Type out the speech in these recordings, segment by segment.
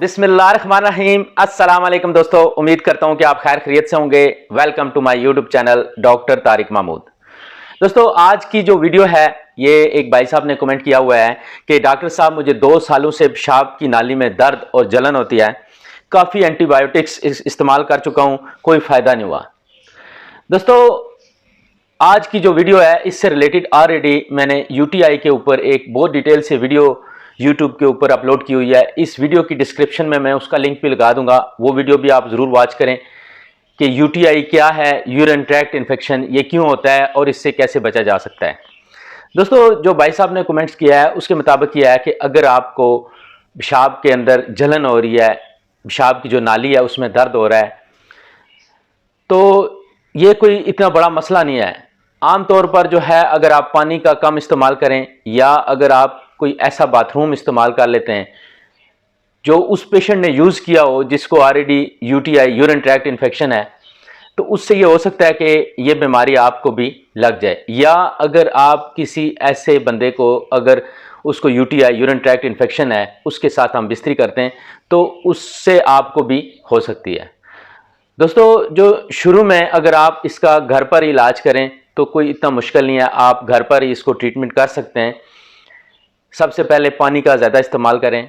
बिस्मिल्लाहिर्रहमानिर्रहीम। अस्सलाम वालेकुम दोस्तों, उम्मीद करता हूं कि आप खैर खैरियत से होंगे। Welcome to my YouTube channel doctor Tariq Mahmood. दोस्तों, आज की जो वीडियो है ये एक भाई साहब ने कमेंट किया हुआ है कि डॉक्टर साहब मुझे 2 सालों से पेशाब की नाली में दर्द और जलन होती है, काफ़ी एंटीबायोटिक्स इस्तेमाल कर चुका हूं, कोई फ़ायदा नहीं हुआ। दोस्तों, आज की जो वीडियो है इससे रिलेटेड ऑलरेडी मैंने यूटीआई के ऊपर एक बहुत डिटेल से वीडियो यूट्यूब के ऊपर अपलोड की हुई है। इस वीडियो की डिस्क्रिप्शन में मैं उसका लिंक भी लगा दूंगा, वो वीडियो भी आप ज़रूर वॉच करें कि यूटीआई क्या है, यूरिन ट्रैक्ट इन्फेक्शन ये क्यों होता है और इससे कैसे बचा जा सकता है। दोस्तों, जो भाई साहब ने कमेंट्स किया है उसके मुताबिक यह है कि अगर आपको पेशाब के अंदर जलन हो रही है, पेशाब की जो नाली है उसमें दर्द हो रहा है, तो ये कोई इतना बड़ा मसला नहीं है। आमतौर पर जो है अगर आप पानी का कम इस्तेमाल करें या अगर आप कोई ऐसा बाथरूम इस्तेमाल कर लेते हैं जो उस पेशेंट ने यूज़ किया हो जिसको already UTI urine tract infection है, तो उससे ये हो सकता है कि ये बीमारी आपको भी लग जाए। या अगर आप किसी ऐसे बंदे को अगर उसको यूटीआई यूरिन ट्रैक्ट इन्फेक्शन है उसके साथ हम बिस्तरी करते हैं तो उससे आपको भी हो सकती है। दोस्तों, जो शुरू में अगर आप इसका घर पर इलाज करें तो कोई इतना मुश्किल नहीं है, आप घर पर ही इसको ट्रीटमेंट कर सकते हैं। सबसे पहले पानी का ज़्यादा इस्तेमाल करें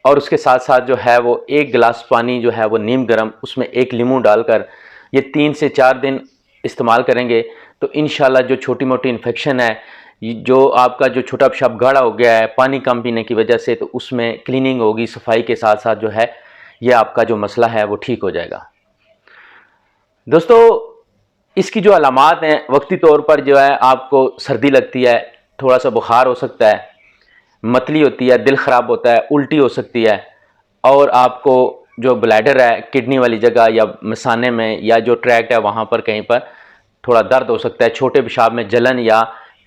और उसके साथ साथ जो है वो 1 गिलास पानी जो है वो नीम गर्म, उसमें 1 लीमू डालकर ये 3 से 4 दिन इस्तेमाल करेंगे तो इंशाल्लाह जो छोटी मोटी इन्फेक्शन है, जो आपका जो छोटा पेशाब गाढ़ा हो गया है पानी कम पीने की वजह से, तो उसमें क्लीनिंग होगी, सफाई के साथ साथ जो है ये आपका जो मसला है वो ठीक हो जाएगा। दोस्तों, इसकी जो अलामात हैं, वक्ती तौर पर जो है आपको सर्दी लगती है, थोड़ा सा बुखार हो सकता है, मतली होती है, दिल ख़राब होता है, उल्टी हो सकती है और आपको जो ब्लैडर है किडनी वाली जगह या मसाने में या जो ट्रैक्ट है वहाँ पर कहीं पर थोड़ा दर्द हो सकता है। छोटे पेशाब में जलन या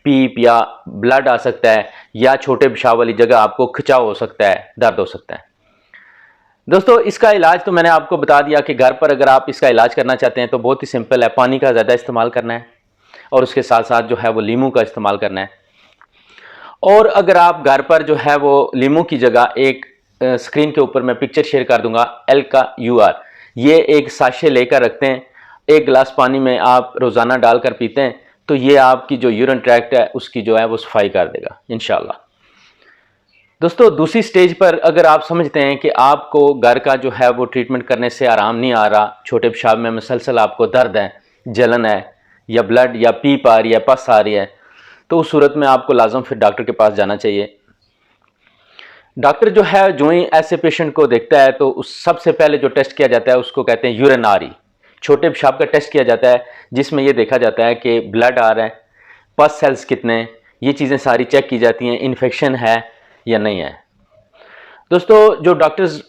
पीप या ब्लड आ सकता है या छोटे पेशाब वाली जगह आपको खिंचाव हो सकता है, दर्द हो सकता है। दोस्तों, इसका इलाज तो मैंने आपको बता दिया कि घर पर अगर आप इसका इलाज करना चाहते हैं तो बहुत ही सिंपल है, पानी का ज़्यादा इस्तेमाल करना है और उसके साथ साथ जो है वो लीमू का इस्तेमाल करना है। और अगर आप घर पर जो है वो लीमू की जगह एक स्क्रीन के ऊपर मैं पिक्चर शेयर कर दूंगा, LKUR, ये एक साशे लेकर रखते हैं, 1 गिलास पानी में आप रोज़ाना डालकर पीते हैं तो ये आपकी जो यूरिन ट्रैक्ट है उसकी जो है वो सफाई कर देगा इंशाल्लाह। दोस्तों, दूसरी स्टेज पर अगर आप समझते हैं कि आपको घर का जो है वो ट्रीटमेंट करने से आराम नहीं आ रहा, छोटे पेशाब में मुसलसल आपको दर्द है, जलन है या ब्लड या पीप आ रही है, पस आ रही है, तो उस सूरत में आपको लाजम फिर डॉक्टर के पास जाना चाहिए। डॉक्टर जो है जो ही ऐसे पेशेंट को देखता है तो उस सबसे पहले जो टेस्ट किया जाता है उसको कहते हैं यूरिनरी, छोटे पेशाब का टेस्ट किया जाता है जिसमें यह देखा जाता है कि ब्लड आ रहा है, पस सेल्स कितने, ये चीज़ें सारी चेक की जाती हैं, इन्फेक्शन है या नहीं है। दोस्तों, जो डॉक्टर्स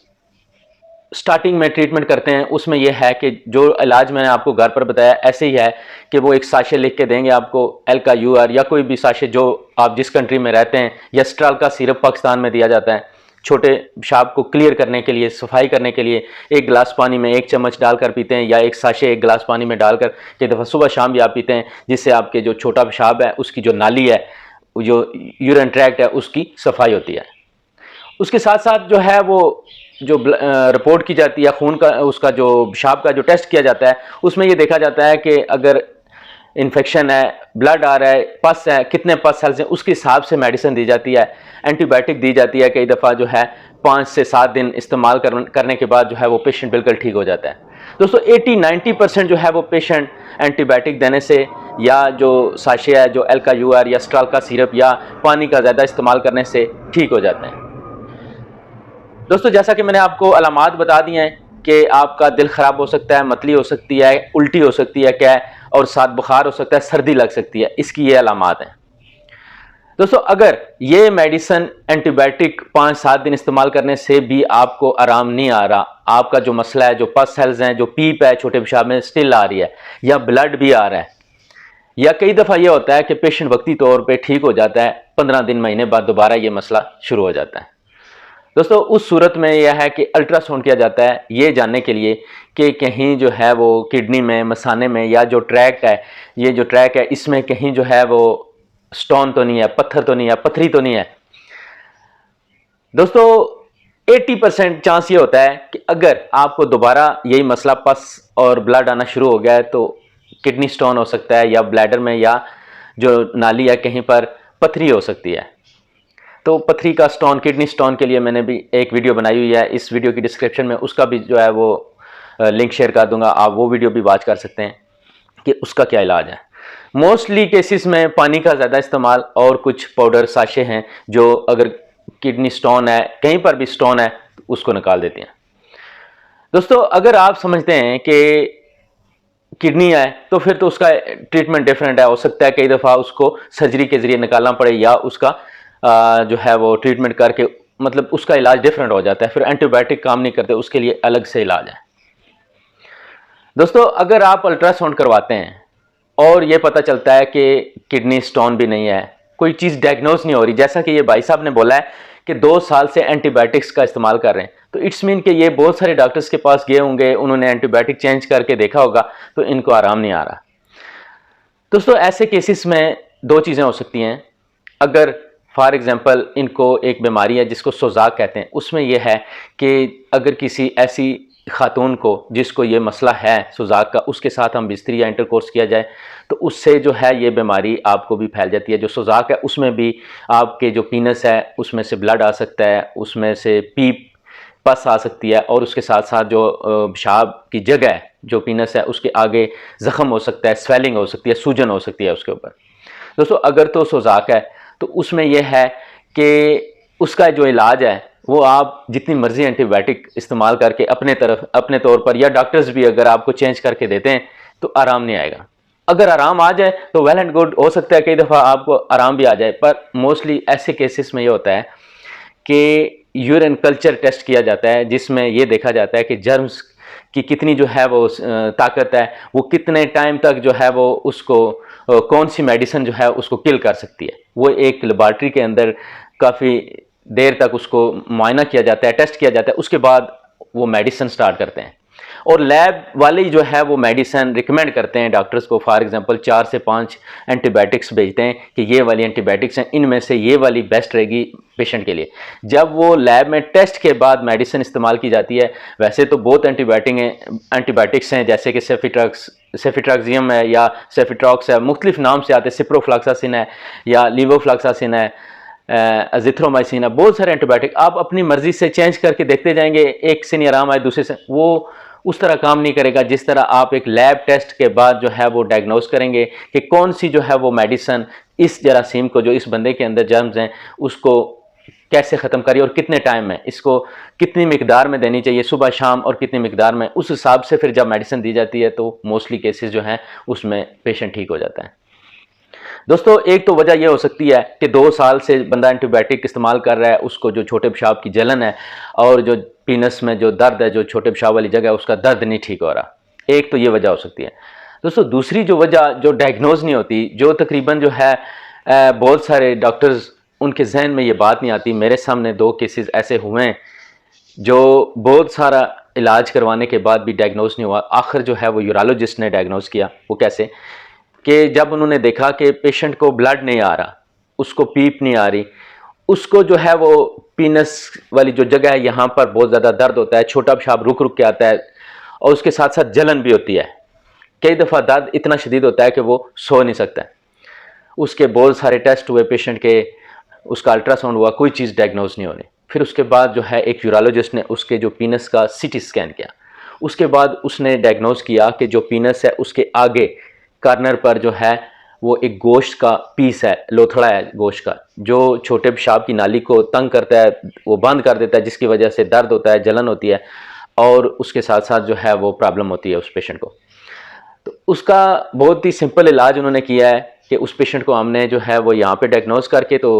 स्टार्टिंग में ट्रीटमेंट करते हैं उसमें यह है कि जो इलाज मैंने आपको घर पर बताया ऐसे ही है कि वो एक साशे लिख के देंगे आपको, LKUR या कोई भी साशे जो आप जिस कंट्री में रहते हैं, या स्ट्राल का सिरप पाकिस्तान में दिया जाता है छोटे पेशाब को क्लियर करने के लिए, सफाई करने के लिए। 1 गिलास पानी में 1 चम्मच डालकर पीते हैं या एक साशे 1 गिलास पानी में डालकर कई दफ़ा सुबह शाम भी आप पीते हैं, जिससे आपके जो छोटा पेशाब है उसकी जो नाली है, जो यूरिन ट्रैक्ट है उसकी सफाई होती है। उसके साथ साथ जो है वो जो रिपोर्ट की जाती है खून का, उसका जो पेशाब का जो टेस्ट किया जाता है उसमें ये देखा जाता है कि अगर इन्फेक्शन है, ब्लड आ रहा है, पस है, कितने पस सेल्स हैं, उसके हिसाब से मेडिसिन दी जाती है, एंटीबायोटिक दी जाती है। कई दफ़ा जो है 5 से 7 दिन इस्तेमाल करने के बाद जो है वो पेशेंट बिल्कुल ठीक हो जाता है। दोस्तों, 80-90% जो है वो पेशेंट एंटीबायोटिक देने से या जो साशे है जो LKUR या स्ट्राल का सिरप या पानी का ज़्यादा इस्तेमाल करने से ठीक हो जाते हैं। दोस्तों, जैसा कि मैंने आपको अलामात बता दी हैं कि आपका दिल ख़राब हो सकता है, मतली हो सकती है, उल्टी हो सकती है क्या है, और साथ बुखार हो सकता है, सर्दी लग सकती है, इसकी ये अलामात हैं। दोस्तों, अगर ये मेडिसिन एंटीबायोटिक 5-7 दिन इस्तेमाल करने से भी आपको आराम नहीं आ रहा, आपका जो मसला है, जो पस सेल्स हैं, जो पीप है छोटे पेशाब में स्टिल आ रही है या ब्लड भी आ रहा है, या कई दफ़ा ये होता है कि पेशेंट वक्ती तौर पर ठीक हो जाता है, 15 दिन महीने बाद दोबारा ये मसला शुरू हो जाता है। दोस्तों, उस सूरत में यह है कि अल्ट्रासाउंड किया जाता है ये जानने के लिए कि कहीं जो है वो किडनी में, मसाने में या जो ट्रैक है, ये जो ट्रैक है इसमें कहीं जो है वो स्टोन तो नहीं है, पत्थर तो नहीं है, पथरी तो नहीं है। दोस्तों, 80% चांस ये होता है कि अगर आपको दोबारा यही मसला पस और ब्लड आना शुरू हो गया है तो किडनी स्टोन हो सकता है, या ब्लैडर में या जो नाली है कहीं पर पथरी हो सकती है। तो पथरी का स्टोन, किडनी स्टोन के लिए मैंने भी एक वीडियो बनाई हुई है, इस वीडियो की डिस्क्रिप्शन में उसका भी जो है वो लिंक शेयर कर दूंगा, आप वो वीडियो भी वॉच कर सकते हैं कि उसका क्या इलाज है। मोस्टली केसेस में पानी का ज़्यादा इस्तेमाल और कुछ पाउडर साशे हैं जो अगर किडनी स्टोन है, कहीं पर भी स्टोन है, तो उसको निकाल देते हैं। दोस्तों, अगर आप समझते हैं कि किडनी है तो फिर तो उसका ट्रीटमेंट डिफरेंट है। हो सकता है कई दफ़ा उसको सर्जरी के ज़रिए निकालना पड़े, या उसका जो है वो ट्रीटमेंट करके मतलब उसका इलाज डिफरेंट हो जाता है, फिर एंटीबायोटिक काम नहीं करते, उसके लिए अलग से इलाज है। दोस्तों, अगर आप अल्ट्रासाउंड करवाते हैं और ये पता चलता है कि किडनी स्टोन भी नहीं है, कोई चीज़ डायग्नोज नहीं हो रही, जैसा कि ये भाई साहब ने बोला है कि 2 साल से एंटीबायोटिक्स का इस्तेमाल कर रहे हैं, तो इट्स मीन कि ये बहुत सारे डॉक्टर्स के पास गए होंगे, उन्होंने एंटीबायोटिक चेंज करके देखा होगा, तो इनको आराम नहीं आ रहा। दोस्तों, ऐसे केसेस में 2 चीज़ें हो सकती हैं। अगर फॉर एग्जांपल इनको एक बीमारी है जिसको सोजाक कहते हैं, उसमें यह है कि अगर किसी ऐसी खातून को जिसको ये मसला है सोजाक का, उसके साथ हम बिस्तरी या इंटरकोर्स किया जाए तो उससे जो है ये बीमारी आपको भी फैल जाती है। जो सोजाक है उसमें भी आपके जो पीनस है उसमें से ब्लड आ सकता है, उसमें से पीप पस आ सकती है, और उसके साथ साथ जो पेशाब की जगह है जो पीनस है उसके आगे ज़ख़म हो सकता है, स्वेलिंग हो सकती है, सूजन हो सकती है उसके ऊपर। दोस्तों, अगर तो सोजाक है तो उसमें यह है कि उसका जो इलाज है वो आप जितनी मर्जी एंटीबायोटिक इस्तेमाल करके अपने तौर पर, या डॉक्टर्स भी अगर आपको चेंज करके देते हैं तो आराम नहीं आएगा। अगर आराम आ जाए तो वेल एंड गुड, हो सकता है कई दफ़ा आपको आराम भी आ जाए, पर मोस्टली ऐसे केसेस में ये होता है कि यूरिन कल्चर टेस्ट किया जाता है जिसमें ये देखा जाता है कि जर्म्स की कितनी जो है वो ताकत है, वो कितने टाइम तक जो है वो उसको कौन सी मेडिसिन जो है उसको किल कर सकती है। वो एक लेबॉर्ट्री के अंदर काफ़ी देर तक उसको मुआयना किया जाता है, टेस्ट किया जाता है, उसके बाद वो मेडिसिन स्टार्ट करते हैं। और लैब वाले जो है वो मेडिसिन रिकमेंड करते हैं डॉक्टर्स को, फॉर एग्जांपल 4 से 5 एंटीबायोटिक्स भेजते हैं कि ये वाली एंटीबायोटिक्स हैं, इनमें से ये वाली बेस्ट रहेगी पेशेंट के लिए। जब वो लैब में टेस्ट के बाद मेडिसिन इस्तेमाल की जाती है, वैसे तो बहुत एंटीबायोटिक्स हैं जैसे कि सेफिट्रॉक्सियम है या सेफिट्रॉक्स है, मुख्तलिफ नाम से आते हैं, सिप्रोफ्लॉक्सासिन है या लीवोफ्लॉक्सासिन है, अजिथ्रोमाइसिन है, बहुत सारे एंटीबायोटिक आप अपनी मर्जी से चेंज करके देखते जाएंगे, एक से नहीं आराम आए दूसरे से, वो उस तरह काम नहीं करेगा जिस तरह आप एक लैब टेस्ट के बाद जो है वो डायग्नोज करेंगे कि कौन सी जो है वो मेडिसिन इस जरासीम को, जो इस बंदे के अंदर जर्म्स हैं, उसको कैसे ख़त्म करिए और कितने टाइम में, इसको कितनी मिकदार में देनी चाहिए, सुबह शाम, और कितनी मिकदार में, उस हिसाब से फिर जब मेडिसिन दी जाती है तो मोस्टली केसेस जो हैं उसमें पेशेंट ठीक हो जाता है। दोस्तों, एक तो वजह यह हो सकती है कि 2 साल से बंदा एंटीबायोटिक इस्तेमाल कर रहा है, उसको जो छोटे पेशाब की जलन है और जो पीनस में जो दर्द है, जो छोटे पेशाब वाली जगह है, उसका दर्द नहीं ठीक हो रहा। एक तो ये वजह हो सकती है। दोस्तों, दूसरी जो वजह जो डायग्नोज नहीं होती, जो तकरीबन जो है बहुत सारे डॉक्टर्स उनके जहन में ये बात नहीं आती। मेरे सामने 2 केसेस ऐसे हुए हैं जो बहुत सारा इलाज करवाने के बाद भी डायग्नोज नहीं हुआ। आखिर जो है वो यूरोलॉजिस्ट ने डायग्नोज किया। वो कैसे कि जब उन्होंने देखा कि पेशेंट को ब्लड नहीं आ रहा, उसको पीप नहीं आ रही, उसको जो है वो पीनस वाली जो जगह है यहाँ पर बहुत ज़्यादा दर्द होता है, छोटा पेशाब रुक रुक के आता है, और उसके साथ साथ जलन भी होती है। कई दफ़ा दर्द इतना शदीद होता है कि वो सो नहीं सकता है। उसके बहुत सारे टेस्ट हुए पेशेंट के, उसका अल्ट्रासाउंड हुआ, कोई चीज़ डायग्नोज नहीं हो रही। फिर उसके बाद जो है एक यूरोलॉजिस्ट ने उसके जो पीनस का सीटी स्कैन किया, उसके बाद उसने डायग्नोज किया कि जो पीनस है उसके आगे कार्नर पर जो है वो एक गोश्त का पीस है, लोथड़ा है गोश्त का, जो छोटे पेशाब की नाली को तंग करता है, वो बंद कर देता है, जिसकी वजह से दर्द होता है, जलन होती है, और उसके साथ साथ जो है वो प्रॉब्लम होती है उस पेशेंट को। तो उसका बहुत ही सिंपल इलाज उन्होंने किया है कि उस पेशेंट को हमने जो है वो यहाँ पे डायग्नोज करके तो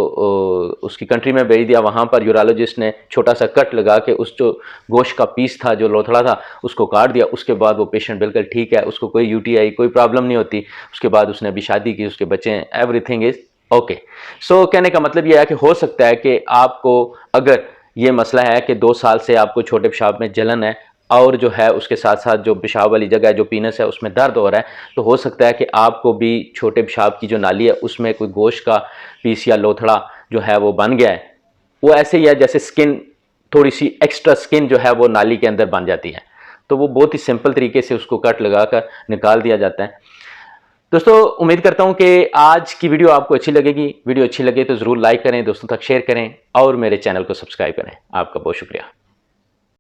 उसकी कंट्री में भेज दिया। वहाँ पर यूरोलॉजिस्ट ने छोटा सा कट लगा के उस जो गोश्त का पीस था, जो लोथड़ा था, उसको काट दिया। उसके बाद वो पेशेंट बिल्कुल ठीक है, उसको कोई यूटीआई कोई प्रॉब्लम नहीं होती। उसके बाद उसने अभी शादी की, उसके बच्चे हैं, एवरीथिंग इज़ ओके। सो कहने का मतलब ये है कि हो सकता है कि आपको अगर ये मसला है कि 2 साल से आपको छोटे पेशाब में जलन है और जो है उसके साथ साथ जो पेशाब वाली जगह है, जो पीनस है, उसमें दर्द हो रहा है, तो हो सकता है कि आपको भी छोटे पेशाब की जो नाली है उसमें कोई गोश्त का पीस या लोथड़ा जो है वो बन गया है। वो ऐसे ही है जैसे स्किन थोड़ी सी एक्स्ट्रा स्किन जो है वो नाली के अंदर बन जाती है। तो वो बहुत ही सिंपल तरीके से उसको कट लगाकर निकाल दिया जाता है। दोस्तों उम्मीद करता हूं कि आज की वीडियो आपको अच्छी लगेगी। वीडियो अच्छी लगे तो ज़रूर लाइक करें, दोस्तों तक शेयर करें और मेरे चैनल को सब्सक्राइब करें। आपका बहुत शुक्रिया।